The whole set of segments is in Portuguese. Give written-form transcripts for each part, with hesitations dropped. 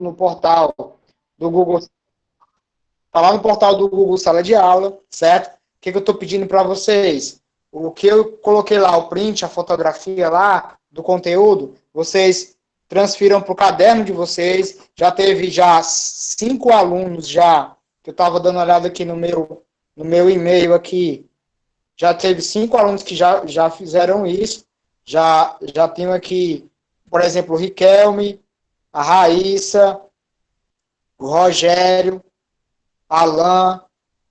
no portal do Google, tá lá no portal do Google Sala de Aula, certo? O que eu estou pedindo para vocês? O que eu coloquei lá, o print, a fotografia lá do conteúdo, vocês transfiram para o caderno de vocês. Já teve 5 alunos já, que eu estava dando uma olhada aqui no meu e-mail aqui, já teve 5 alunos que já fizeram isso. Já tenho aqui, por exemplo, o Riquelme, a Raíssa, o Rogério, Alain,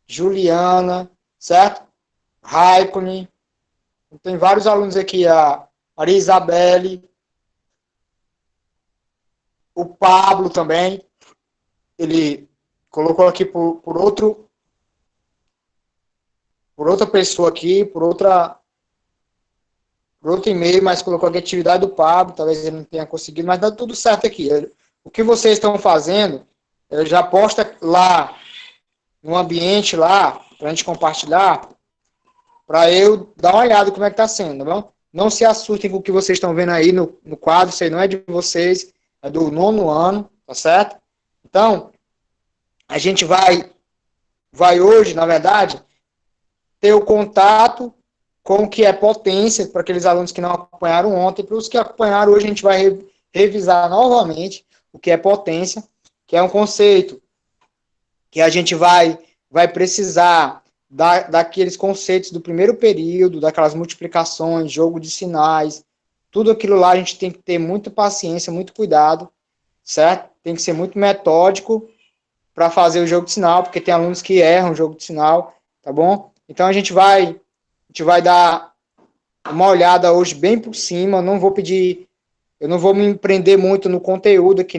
Juliana, certo? Raikkonen. Tem vários alunos aqui, a Maria Isabelle, o Pablo também. Ele colocou aqui por outra pessoa aqui, por outro e-mail, mas colocou aqui a atividade do Pablo, talvez ele não tenha conseguido, mas dá tudo certo aqui. O que vocês estão fazendo, já posta lá no ambiente lá, para a gente compartilhar, para eu dar uma olhada como é que está sendo, tá bom? Não se assustem com o que vocês estão vendo aí no quadro, isso aí não é de vocês, é do 9º ano, tá certo? Então, a gente vai hoje, na verdade, ter o contato com o que é potência, para aqueles alunos que não acompanharam ontem, para os que acompanharam hoje, a gente vai revisar novamente o que é potência, que é um conceito que a gente vai precisar daqueles conceitos do primeiro período, daquelas multiplicações, jogo de sinais, tudo aquilo lá a gente tem que ter muita paciência, muito cuidado, certo? Tem que ser muito metódico para fazer o jogo de sinal, porque tem alunos que erram o jogo de sinal, tá bom? Então a gente vai dar uma olhada hoje bem por cima, eu não vou me prender muito no conteúdo aqui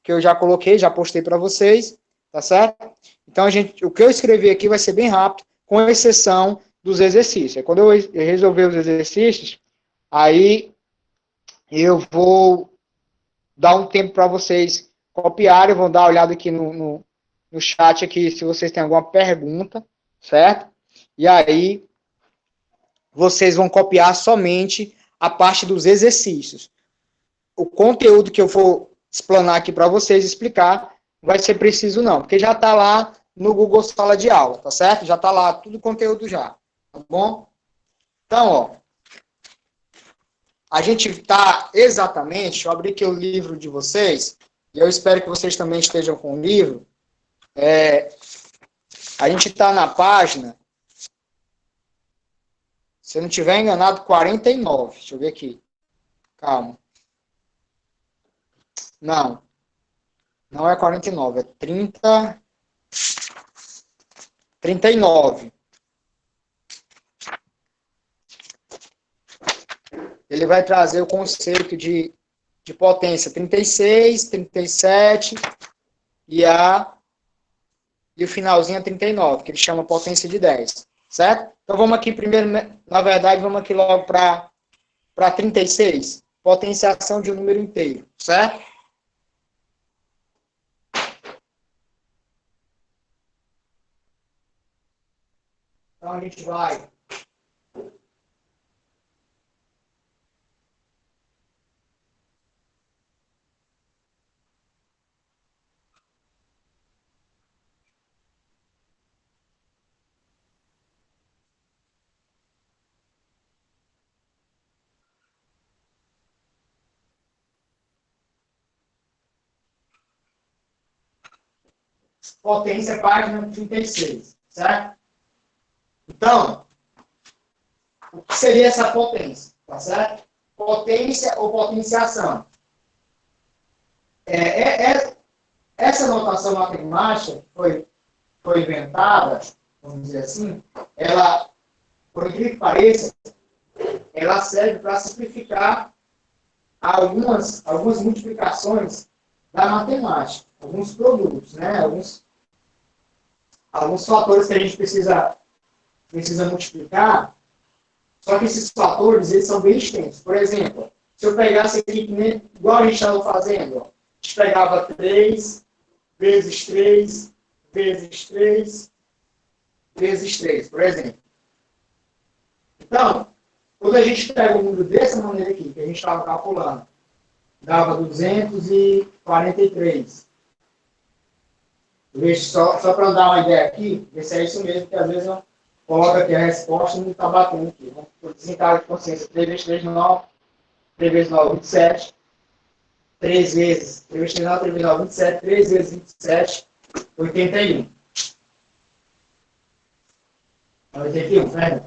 que eu já coloquei, já postei para vocês, tá certo? Então o que eu escrevi aqui vai ser bem rápido, com exceção dos exercícios. Quando eu resolver os exercícios, aí eu vou dar um tempo para vocês copiarem, vão dar uma olhada aqui no chat aqui se vocês têm alguma pergunta, certo? E aí vocês vão copiar somente a parte dos exercícios. O conteúdo que eu vou explanar aqui para vocês, explicar, não vai ser preciso não, porque já está lá no Google Sala de Aula, tá certo? Já está lá tudo o conteúdo já, tá bom? Então, ó, a gente está exatamente, deixa eu abrir aqui o livro de vocês, e eu espero que vocês também estejam com o livro. A gente está na página, se eu não estiver enganado, 49. Deixa eu ver aqui. Calma. Não é 49, é 39. Ele vai trazer o conceito de potência 36, 37 e o finalzinho é 39, que ele chama potência de 10, certo? Então vamos aqui primeiro, na verdade, vamos aqui logo para 36, potenciação de um número inteiro, certo? Então a gente vai potência, página 36, certo? Então, o que seria essa potência, tá certo? Potência ou potenciação. Essa notação matemática foi inventada, vamos dizer assim, ela, por incrível que pareça, ela serve para simplificar algumas multiplicações da matemática, alguns produtos, né? Alguns fatores que a gente precisa multiplicar, só que esses fatores, eles são bem extensos. Por exemplo, se eu pegasse aqui, igual a gente estava fazendo, ó, a gente pegava 3 vezes 3 vezes 3 vezes 3, por exemplo. Então, quando a gente pega um número dessa maneira aqui, que a gente estava calculando, dava 243. Só para dar uma ideia aqui, ver se é isso mesmo, porque às vezes eu coloco aqui a resposta e não está batendo aqui. Né? O desencargo de consciência, 3 vezes 3, 9, 3 vezes 9, 27. 3 vezes 3 vezes 9, 3 vezes 9, 27. 3 vezes 27, 81. 81, né?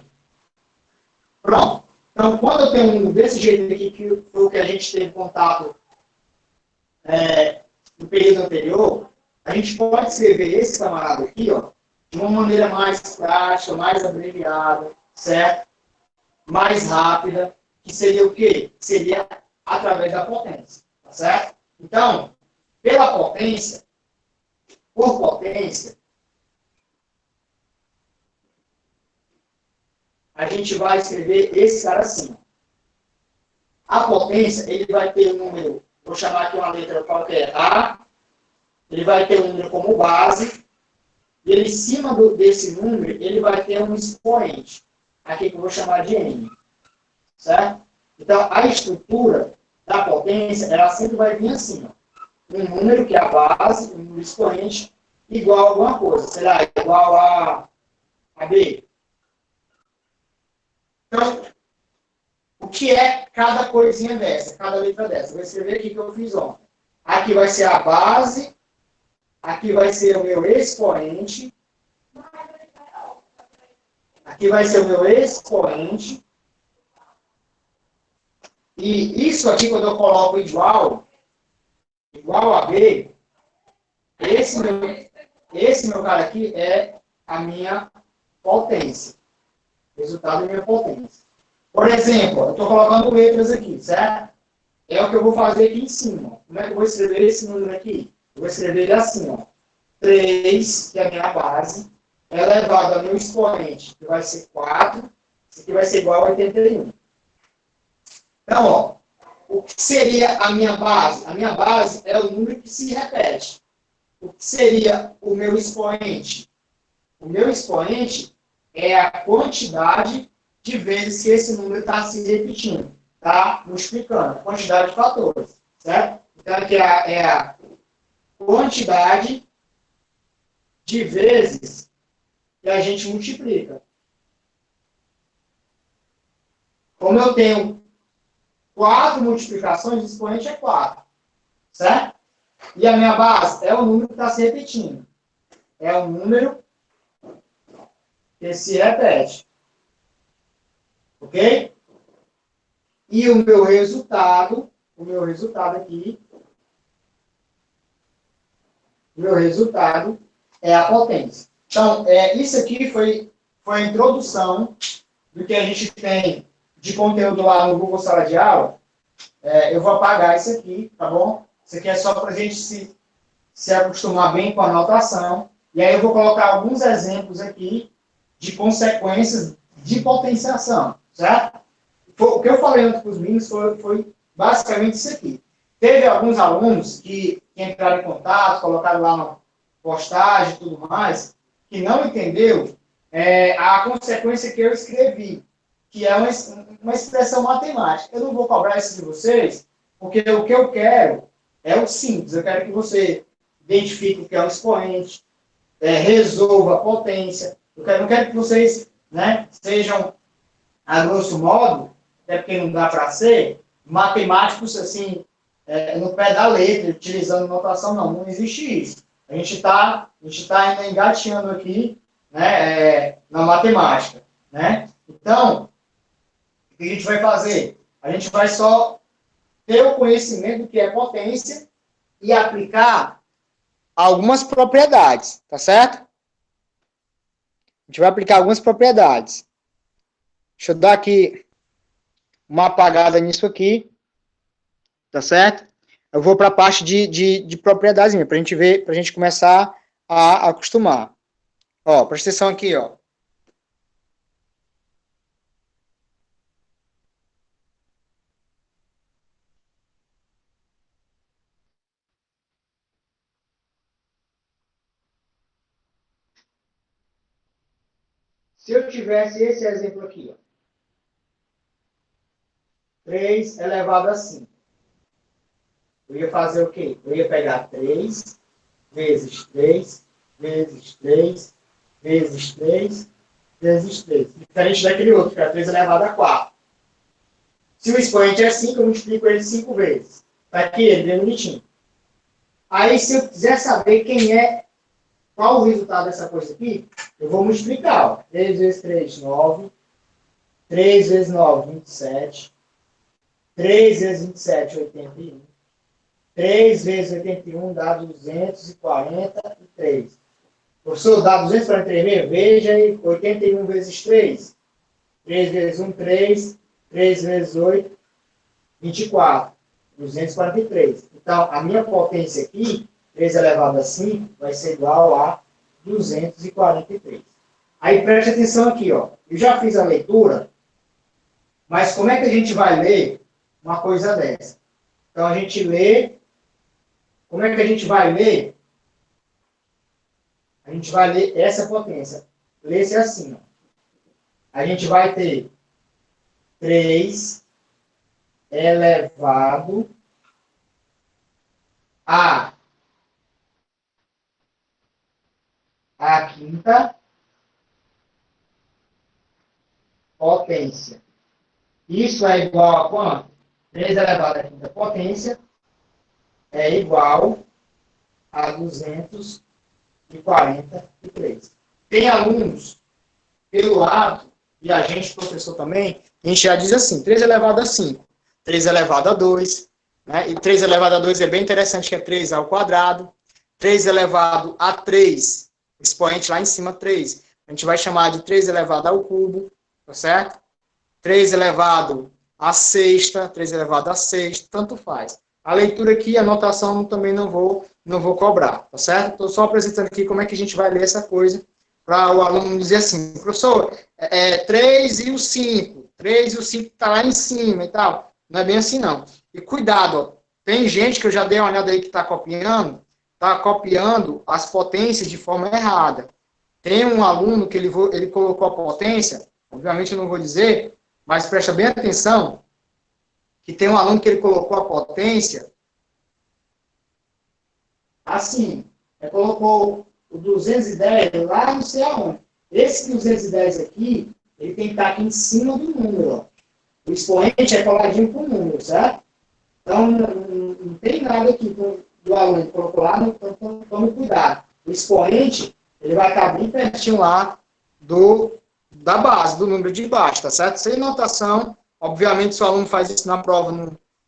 Pronto. Então, quando eu tenho um número desse jeito aqui, que foi o que a gente teve contato no período anterior, a gente pode escrever esse camarada aqui, ó, de uma maneira mais prática, mais abreviada, certo? Mais rápida, que seria o quê? Seria através da potência, tá certo? Então, pela potência, por potência, a gente vai escrever esse cara assim. A potência, ele vai ter um número, vou chamar aqui uma letra qualquer, A, ele vai ter um número como base, e ele, em cima desse número, ele vai ter um expoente, aqui que eu vou chamar de N, certo? Então, a estrutura da potência, ela sempre vai vir assim, ó. Um número que é a base, um número expoente, igual a alguma coisa, será igual a B. Então, o que é cada coisinha dessa, cada letra dessa? Vou escrever aqui que eu fiz ontem. Aqui vai ser a base, aqui vai ser o meu expoente, aqui vai ser o meu expoente, e isso aqui, quando eu coloco igual a B, esse meu cara aqui é a minha potência. Resultado da minha potência. Por exemplo, eu estou colocando letras aqui, certo? É o que eu vou fazer aqui em cima. Como é que eu vou escrever esse número aqui? Eu vou escrever ele assim, ó. 3, que é a minha base, elevado ao meu expoente, que vai ser 4, isso aqui vai ser igual a 81. Então, ó, o que seria a minha base? A minha base é o número que se repete. O que seria o meu expoente? O meu expoente é a quantidade de vezes que esse número está se repetindo, está multiplicando, quantidade de fatores, certo? Então, aqui é a quantidade de vezes que a gente multiplica. Como eu tenho 4 multiplicações, o expoente é 4, certo? E a minha base é o número que está se repetindo. É o número que se repete. Ok? E o meu resultado aqui, o meu resultado é a potência. Então, isso aqui foi a introdução do que a gente tem de conteúdo lá no Google Sala de Aula. Eu vou apagar isso aqui, tá bom? Isso aqui é só para a gente se acostumar bem com a anotação. E aí eu vou colocar alguns exemplos aqui de consequências de potenciação, certo? O que eu falei antes para os meninos foi basicamente isso aqui. Teve alguns alunos que entraram em contato, colocaram lá na postagem e tudo mais, que não entendeu a consequência que eu escrevi, que é uma expressão matemática. Eu não vou cobrar isso de vocês, porque o que eu quero é o simples. Eu quero que você identifique o que é um expoente, resolva a potência. Eu não quero que vocês, né, sejam, a grosso modo, até porque não dá para ser, matemáticos assim, no pé da letra, utilizando notação, não existe isso. A gente está ainda engateando aqui, né, na matemática. Né? Então, o que a gente vai fazer? A gente vai só ter o conhecimento do que é potência e aplicar algumas propriedades, tá certo? A gente vai aplicar algumas propriedades. Deixa eu dar aqui uma apagada nisso aqui, tá certo? Eu vou para a parte de propriedades, para a gente ver, para a gente começar a acostumar. Ó, presta atenção aqui, ó. Se eu tivesse esse exemplo aqui, ó, 3 elevado a 5. eu ia fazer o quê? Eu ia pegar 3 vezes 3 vezes 3 vezes 3 vezes 3. Diferente daquele outro, que é 3 elevado a 4. Se o expoente é 5, eu multiplico ele 5 vezes. Está aqui ele, bem bonitinho. Aí, se eu quiser saber qual o resultado dessa coisa aqui, eu vou multiplicar. Ó. 3 vezes 3, 9. 3 vezes 9, 27. 3 vezes 27, 81. 3 vezes 81 dá 243. Professor, dá 243 mesmo? Veja aí, 81 vezes 3. 3 vezes 1, 3. 3 vezes 8, 24. 243. Então, a minha potência aqui, 3 elevado a 5, vai ser igual a 243. Aí, preste atenção aqui, ó. Eu já fiz a leitura, mas como é que a gente vai ler uma coisa dessa? Então, a gente lê. Como é que a gente vai ler? A gente vai ler essa potência. Lê-se assim, ó. A gente vai ter 3 elevado a quinta potência. Isso é igual a quanto? 3 elevado à quinta potência é igual a 243. Tem alunos, pelo lado, e a gente, professor também, a gente já diz assim, 3 elevado a 5, 3 elevado a 2, né? E 3 elevado a 2 é bem interessante, que é 3 ao quadrado. 3 elevado a 3, expoente lá em cima, 3. A gente vai chamar de 3 elevado ao cubo, tá certo? 3 elevado a sexta, 3 elevado a sexta, tanto faz. A leitura aqui, a anotação também não vou cobrar, tá certo? Estou só apresentando aqui como é que a gente vai ler essa coisa, para o aluno dizer assim, professor, 3 e o 5, 3 e o 5 está lá em cima e tal. Não é bem assim, não. E cuidado, ó, tem gente que eu já dei uma olhada aí que está copiando as potências de forma errada. Tem um aluno que ele colocou a potência, obviamente eu não vou dizer, mas presta bem atenção, que tem um aluno que ele colocou a potência assim, colocou o 210 lá não sei aonde. Esse 210 aqui, ele tem que estar aqui em cima do número. Ó. O expoente é coladinho com o número, certo? Então, não tem nada aqui do aluno que colocou lá, então tome cuidado. O expoente, ele vai estar bem pertinho lá da base, do número de baixo, tá certo? Sem notação, obviamente, se o aluno faz isso na prova,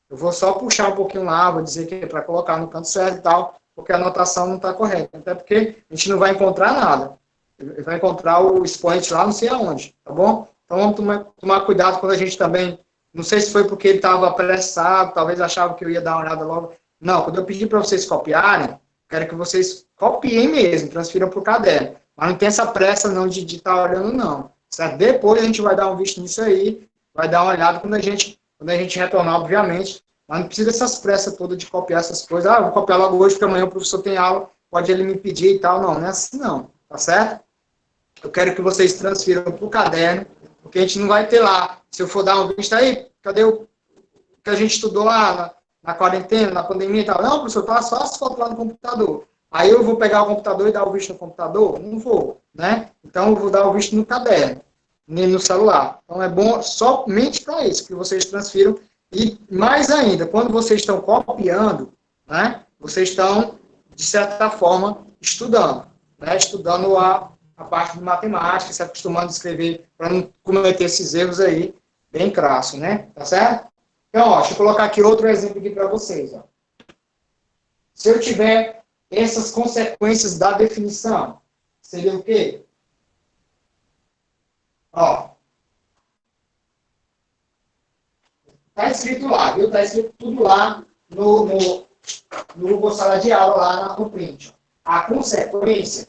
eu vou só puxar um pouquinho lá, vou dizer que é para colocar no canto certo e tal, porque a anotação não está correta. Até porque a gente não vai encontrar nada. Ele vai encontrar o expoente lá não sei aonde, tá bom? Então vamos tomar cuidado quando a gente também... Não sei se foi porque ele estava apressado, talvez achava que eu ia dar uma olhada logo. Não, quando eu pedi para vocês copiarem, quero que vocês copiem mesmo, transfiram para o caderno. Mas não tem essa pressa não de estar olhando, não. Certo? Depois a gente vai dar um visto nisso aí, vai dar uma olhada quando a gente retornar, obviamente. Mas não precisa dessas pressas todas de copiar essas coisas. Ah, vou copiar logo hoje, porque amanhã o professor tem aula, pode ele me pedir e tal. Não, não é assim não. Tá certo? Eu quero que vocês transfiram para o caderno, porque a gente não vai ter lá. Se eu for dar um visto aí, cadê o que a gente estudou lá na quarentena, na pandemia e tal? Não, professor, tá só as fotos lá no computador. Aí eu vou pegar o computador e dar o visto no computador? Não vou, né? Então eu vou dar o visto no caderno, nem no celular. Então é bom somente para isso, que vocês transfiram. E mais ainda, quando vocês estão copiando, né? Vocês estão, de certa forma, estudando, né? Estudando a parte de matemática, se acostumando a escrever para não cometer esses erros aí, bem crasso, né? Tá certo? Então, ó, deixa eu colocar aqui outro exemplo aqui para vocês. Ó. Se eu tiver essas consequências da definição, seria o quê? Ó, tá escrito lá, viu? Tá escrito tudo lá no Google Sala de Aula, lá no print. Ó. A consequência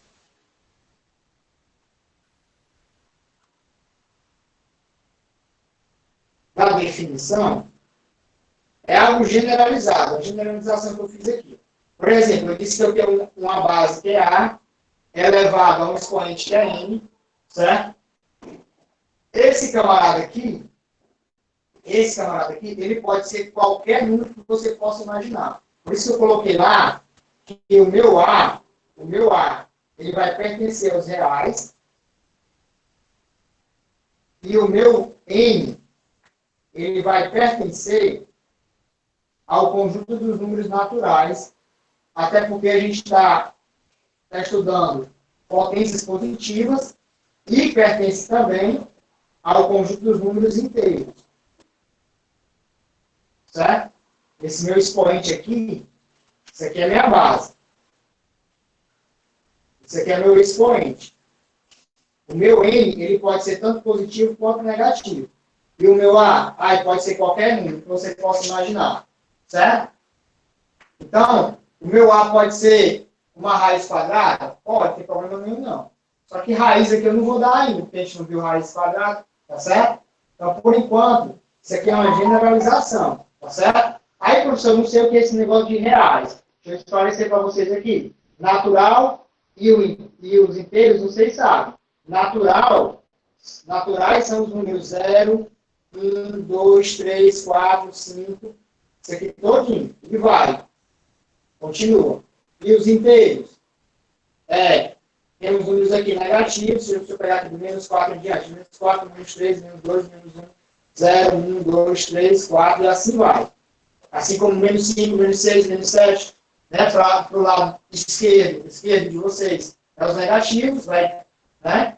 da definição é algo generalizado, a generalização que eu fiz aqui. Por exemplo, eu disse que eu tenho uma base que é A, elevado a um expoente que é N, certo? Esse camarada aqui, ele pode ser qualquer número que você possa imaginar. Por isso que eu coloquei lá que o meu A, ele vai pertencer aos reais, e o meu N, ele vai pertencer ao conjunto dos números naturais, até porque a gente está estudando potências positivas e pertence também ao conjunto dos números inteiros. Certo? Esse meu expoente aqui, isso aqui é a minha base. Isso aqui é meu expoente. O meu N, ele pode ser tanto positivo quanto negativo. E o meu A, pode ser qualquer número que você possa imaginar. Certo? Então, o meu A pode ser uma raiz quadrada? Pode, não tem problema nenhum, não. Só que raiz aqui eu não vou dar ainda, porque a gente não viu raiz quadrada, tá certo? Então, por enquanto, isso aqui é uma generalização, tá certo? Aí, professor, eu não sei o que é esse negócio de reais. Deixa eu esclarecer para vocês aqui. Natural e os inteiros, vocês sabem. Naturais são os números 0, 1, 2, 3, 4, 5, isso aqui todinho, e vai. Continua. E os inteiros? Temos números aqui negativos, se eu pegar aqui do menos 4 em diante, menos 4, menos 3, menos 2, menos 1, 0, 1, 2, 3, 4, e assim vai. Assim como menos 5, menos 6, menos 7, né, para o lado esquerdo de vocês, é os negativos, vai, né,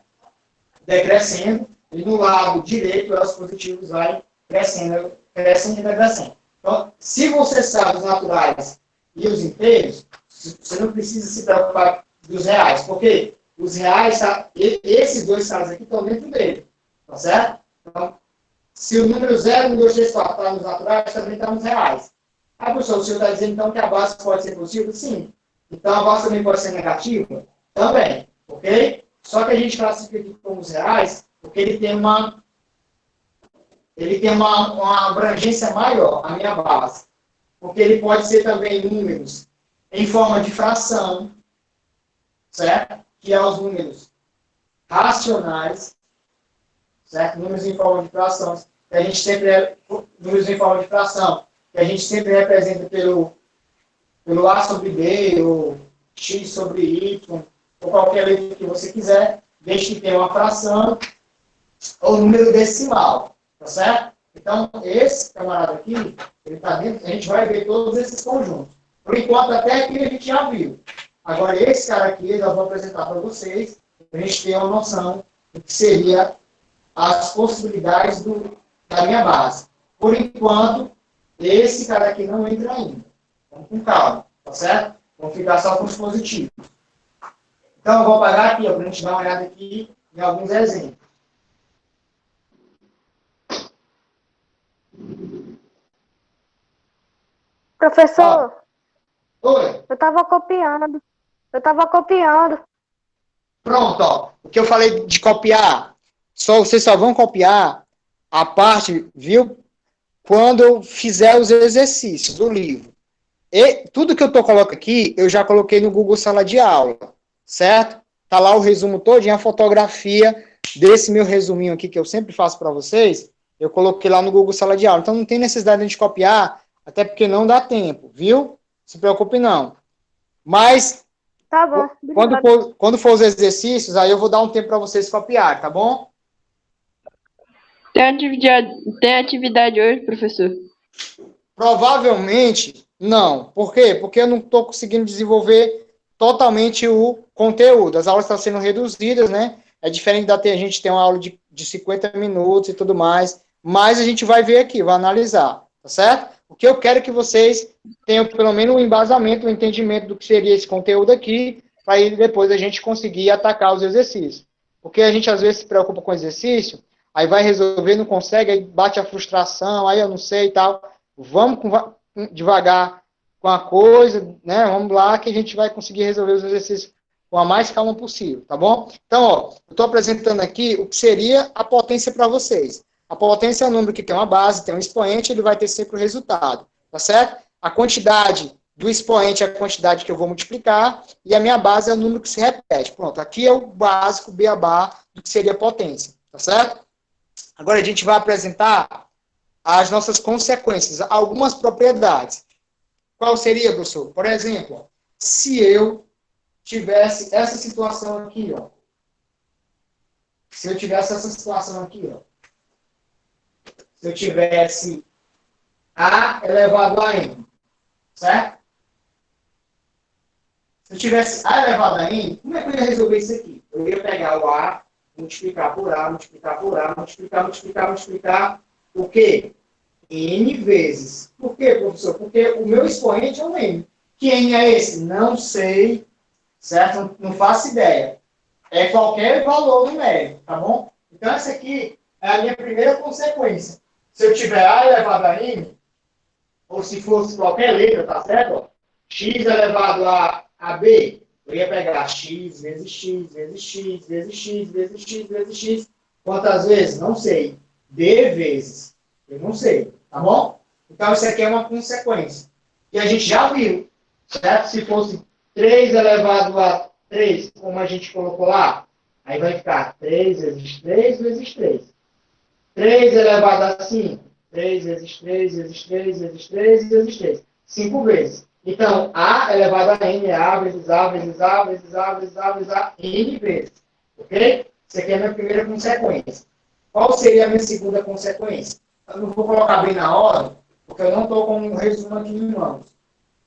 decrescendo, e no lado direito, é os positivos, vai crescendo, crescendo e decrescendo. Então, se você sabe os naturais e os inteiros, você não precisa se preocupar dos reais, porque os reais, esses dois caras aqui estão dentro dele, tá certo? Então, se o número 0, 1, 2, 3, 4 está nos naturais, também está nos reais. Ah, professor, o senhor está dizendo então que a base pode ser positiva? Sim. Então a base também pode ser negativa? Também, ok? Só que a gente classifica aqui como os reais, porque ele tem uma abrangência maior, a minha base. Porque ele pode ser também números em forma de fração, certo? Que é os números racionais, certo? Números em forma de fração, que a gente sempre números em forma de fração, que a gente sempre representa pelo A sobre B, ou X sobre Y, ou qualquer letra que você quiser, desde que tenha uma fração, ou número decimal, tá certo? Então, esse camarada aqui, ele está dentro, a gente vai ver todos esses conjuntos. Por enquanto, até aqui a gente já viu. Agora, esse cara aqui, eu vou apresentar para vocês, para a gente ter uma noção do que seria as possibilidades da minha base. Por enquanto, esse cara aqui não entra ainda. Vamos com calma, tá certo? Vamos ficar só com os positivos. Então, eu vou apagar aqui, para a gente dar uma olhada aqui em alguns exemplos. Professor, Oi. eu estava copiando. Pronto, ó. O que eu falei de copiar, vocês só vão copiar a parte, viu? Quando eu fizer os exercícios do livro. E tudo que eu colocando aqui, eu já coloquei no Google Sala de Aula, certo? Tá lá o resumo todo, a fotografia desse meu resuminho aqui, que eu sempre faço para vocês, eu coloquei lá no Google Sala de Aula. Então não tem necessidade de copiar, até porque não dá tempo, viu? Se preocupe não. Mas, Tá bom. quando for os exercícios, aí eu vou dar um tempo para vocês copiar, tá bom? Tem atividade hoje, professor? Provavelmente não. Por quê? Porque eu não estou conseguindo desenvolver totalmente o conteúdo. As aulas estão sendo reduzidas, né? É diferente da a gente ter uma aula de 50 minutos e tudo mais. Mas a gente vai ver aqui, vai analisar, tá certo? O que eu quero é que vocês tenham pelo menos um embasamento, um entendimento do que seria esse conteúdo aqui, para aí depois a gente conseguir atacar os exercícios. Porque a gente às vezes se preocupa com exercício, aí vai resolver, não consegue, aí bate a frustração, aí eu não sei e tal. Vamos devagar com a coisa, né? Vamos lá que a gente vai conseguir resolver os exercícios com a mais calma possível, tá bom? Então, ó, eu estou apresentando aqui o que seria a potência para vocês. A potência é um número que tem uma base, tem um expoente, ele vai ter sempre o resultado, tá certo? A quantidade do expoente é a quantidade que eu vou multiplicar, e a minha base é o número que se repete. Pronto, aqui é o básico, beabá, do que seria a potência, tá certo? Agora a gente vai apresentar as nossas consequências, algumas propriedades. qual seria, professor? Por exemplo, ó, se eu tivesse essa situação aqui, ó. Se eu tivesse essa situação aqui, ó. Se eu tivesse A elevado a N, certo? Se eu tivesse A elevado a N, como é que eu ia resolver isso aqui? Eu ia pegar o A, multiplicar por A, multiplicar por A, multiplicar, o quê? N vezes. Por quê, professor? Porque o meu expoente é um N. Que N é esse? Não sei, certo? Não faço ideia. É qualquer valor numérico, tá bom? Então, essa aqui é a minha primeira consequência. Se eu tiver A elevado a N, ou se fosse qualquer letra, tá certo? X elevado a B, eu ia pegar x vezes x, vezes x, vezes x, vezes x, vezes x. Quantas vezes? Não sei. D vezes. Eu não sei. Tá bom? Então, isso aqui é uma consequência. E a gente já viu, certo? Se fosse 3 elevado a 3, como a gente colocou lá, aí vai ficar 3 vezes 3 vezes 3. 3 elevado a 5. 3 vezes 3 vezes 3 vezes 3 vezes 3. 5 vezes. Então, A elevado a N é A vezes A vezes A vezes A vezes A vezes A, N vezes. Ok? Isso aqui é a minha primeira consequência. Qual seria a minha segunda consequência? Eu não vou colocar bem na hora, porque eu não estou com um resumo aqui em mãos.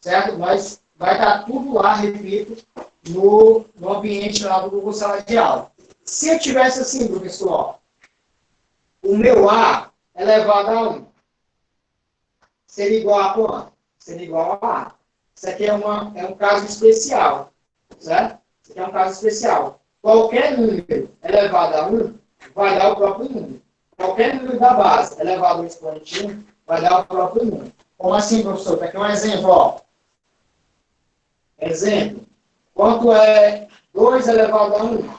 Certo? Mas vai estar tudo lá, repito, no ambiente lá do Google Sala de Aula. Se eu tivesse assim, professor, ó, o meu A elevado a 1 seria igual a quanto? Seria igual a A. Isso aqui é um caso especial, certo? Isso aqui é um caso especial. Qualquer número elevado a 1 vai dar o próprio número. Qualquer número da base elevado ao expoente 1 vai dar o próprio número. Como assim, professor? Aqui é um exemplo, ó. Exemplo. Quanto é 2 elevado a 1?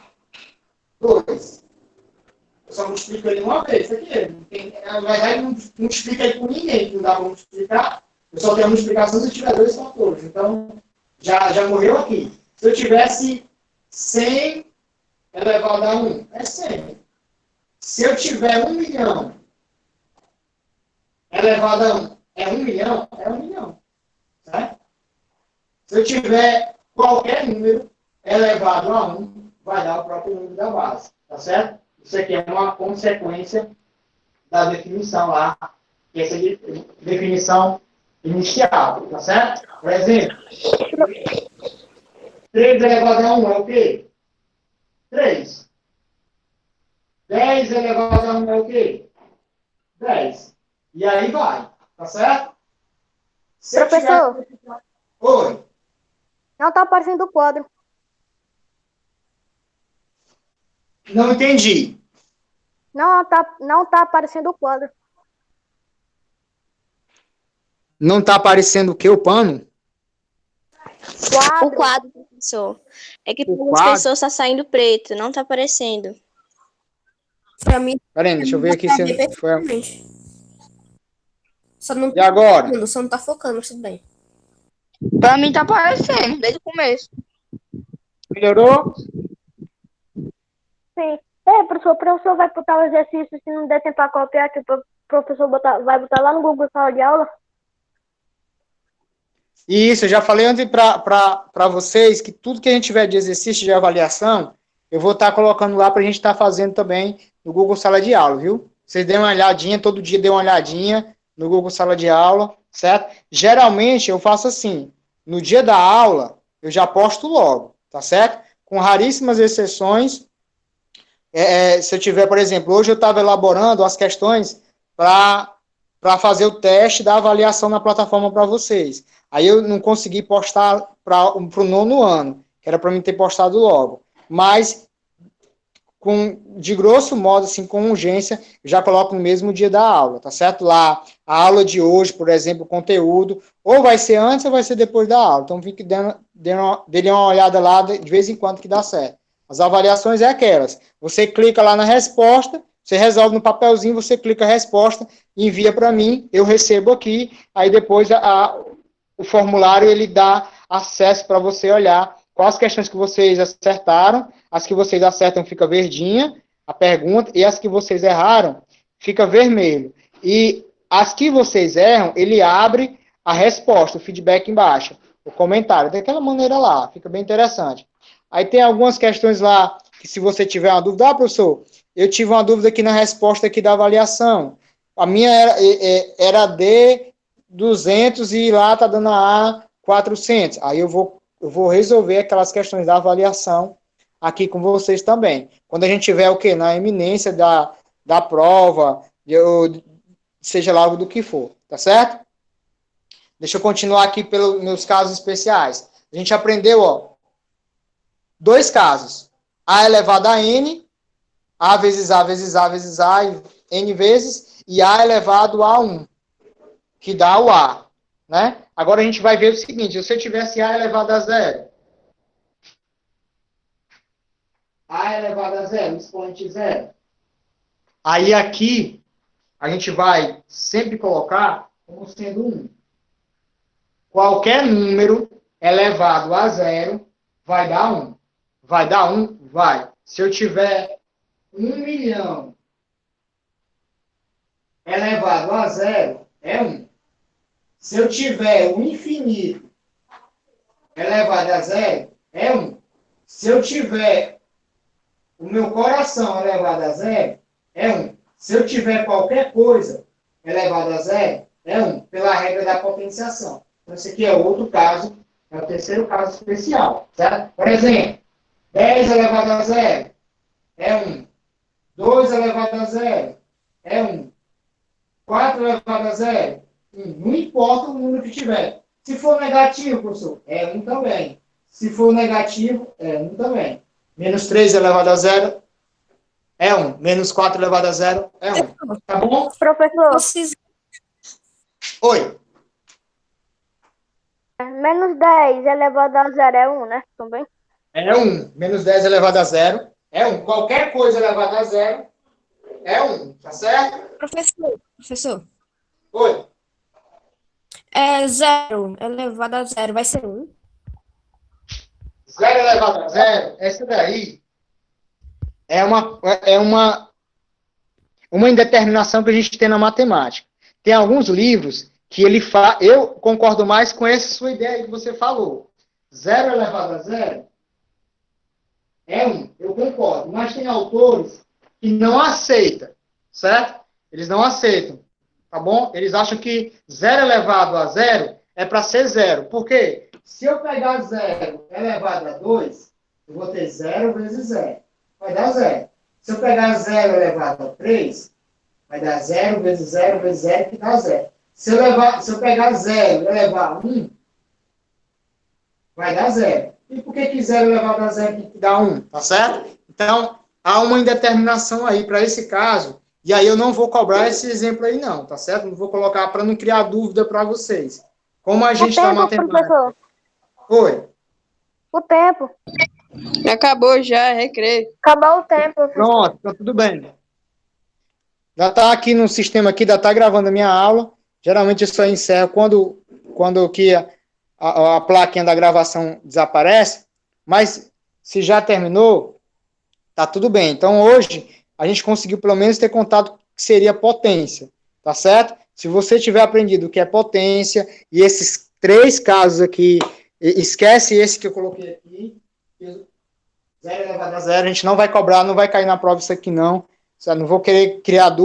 2. Eu só multiplico ele uma vez. Isso aqui, na verdade, não multiplica ele com ninguém, que não dá para multiplicar. Eu só tenho a multiplicação se eu tiver 2 fatores. Então, já morreu aqui. Se eu tivesse 100 elevado a 1, é 100. Se eu tiver 1 milhão elevado a 1, é 1 milhão? É 1 milhão. Certo? Se eu tiver qualquer número elevado a 1, vai dar o próprio número da base. Tá certo? Isso aqui é uma consequência da definição lá, que é essa definição inicial, tá certo? Por exemplo, 3 elevado a 1 é o quê? 3. 10 elevado a 1 é o quê? 10. E aí vai, tá certo? Se Professor, Oi. não está aparecendo o quadro. Não entendi. Não tá aparecendo o quadro. Não está aparecendo o quê? O pano? Quadro. O quadro, professor. É que O as quadro? pessoas tá saindo preto, não tá aparecendo. Pra mim, Peraí, deixa eu ver aqui se foi. perfeitamente. Só não E agora? só não tá focando, mas tudo bem. Pra mim tá aparecendo, desde o começo. Melhorou? Sim. Ei, professor, o professor vai botar o exercício, se não der tempo para copiar, que o professor vai botar lá no Google Sala de Aula. Isso, eu já falei ontem para vocês que tudo que a gente tiver de exercício de avaliação, eu vou estar colocando lá para a gente estar fazendo também no Google Sala de Aula, viu? Vocês dêem uma olhadinha, todo dia dêem uma olhadinha no Google Sala de Aula, certo? Geralmente eu faço assim, no dia da aula, eu já posto logo, tá certo? Com raríssimas exceções, se eu tiver, por exemplo, hoje eu estava elaborando as questões para fazer o teste da avaliação na plataforma para vocês. Aí eu não consegui postar para o 9º ano, que era para mim ter postado logo. Mas, de grosso modo, assim, com urgência, eu já coloco no mesmo dia da aula, tá certo? Lá, a aula de hoje, por exemplo, o conteúdo, ou vai ser antes ou vai ser depois da aula. Então, fique dê uma olhada lá de vez em quando que dá certo. As avaliações é aquelas. Você clica lá na resposta, você resolve no papelzinho, você clica a resposta, envia para mim, eu recebo aqui, aí depois o formulário ele dá acesso para você olhar quais questões que vocês acertaram, as que vocês acertam fica verdinha, a pergunta, e as que vocês erraram fica vermelho. E as que vocês erram, ele abre a resposta, o feedback embaixo, o comentário, daquela maneira lá, fica bem interessante. Aí tem algumas questões lá, que se você tiver uma dúvida, professor, eu tive uma dúvida aqui na resposta aqui da avaliação. A minha era D 200 e lá tá dando a A 400. Aí eu vou resolver aquelas questões da avaliação aqui com vocês também. Quando a gente tiver o quê? Na iminência da prova, seja lá do que for, tá certo? Deixa eu continuar aqui pelos meus casos especiais. A gente aprendeu, ó, 2 casos. A elevado a N, A vezes A vezes A vezes A, N vezes, e A elevado a 1, que dá o A, né? Agora a gente vai ver o seguinte, se eu tivesse A elevado a 0, A elevado a 0, expoente 0, aí aqui a gente vai sempre colocar como sendo 1. Qualquer número elevado a 0 vai dar 1. Vai dar 1? Vai. Se eu tiver 1 milhão elevado a 0, é 1. Se eu tiver o infinito elevado a 0, é 1. Se eu tiver o meu coração elevado a 0, é 1. Se eu tiver qualquer coisa elevada a 0, é 1, pela regra da potenciação. Então, esse aqui é outro caso, é o terceiro caso especial, certo? Por exemplo, 10 elevado a 0 é 1. 2 elevado a 0 é 1. 4 elevado a 0, 1. Não importa o número que tiver. Se for negativo, professor, é 1 também. Se for negativo, é 1 também. Menos 3 elevado a 0 é 1. Menos 4 elevado a 0 é 1. Tá bom? Professor, Oi. menos 10 elevado a 0 é 1, né? Também. É 1. Menos 10 elevado a 0 é 1. Qualquer coisa elevada a 0 é 1. Tá certo? Professor, Oi. 0 elevado a 0 vai ser 1. 0 elevado a 0, essa daí é uma indeterminação que a gente tem na matemática. Tem alguns livros que eu concordo mais com essa sua ideia que você falou. 0 elevado a 0 é 1, eu concordo. Mas tem autores que não aceitam, certo? Eles não aceitam, tá bom? Eles acham que 0 elevado a 0 é para ser 0. Por quê? Se eu pegar 0 elevado a 2, eu vou ter 0 vezes 0. Vai dar 0. Se eu pegar 0 elevado a 3, vai dar 0 vezes 0 vezes 0, que dá 0. Se eu pegar 0 e elevar a 1, vai dar 0. E por que 0 elevado a 0 tem que dar 1? Tá certo? Então, há uma indeterminação aí para esse caso. E aí eu não vou cobrar esse exemplo aí não, tá certo? Não vou colocar para não criar dúvida para vocês. Como a gente está matemática... Professor, Oi. o tempo. Acabou já, recreio. Acabou o tempo, professor. Pronto, tá tudo bem. Já está aqui no sistema aqui, já está gravando a minha aula. Geralmente eu só encerro quando que a plaquinha da gravação desaparece, mas se já terminou, tá tudo bem. Então hoje a gente conseguiu pelo menos ter contato que seria potência, tá certo? Se você tiver aprendido o que é potência e esses 3 casos aqui, esquece esse que eu coloquei aqui, 0 elevado a 0, a gente não vai cobrar, não vai cair na prova isso aqui não. Não vou querer criar dúvida.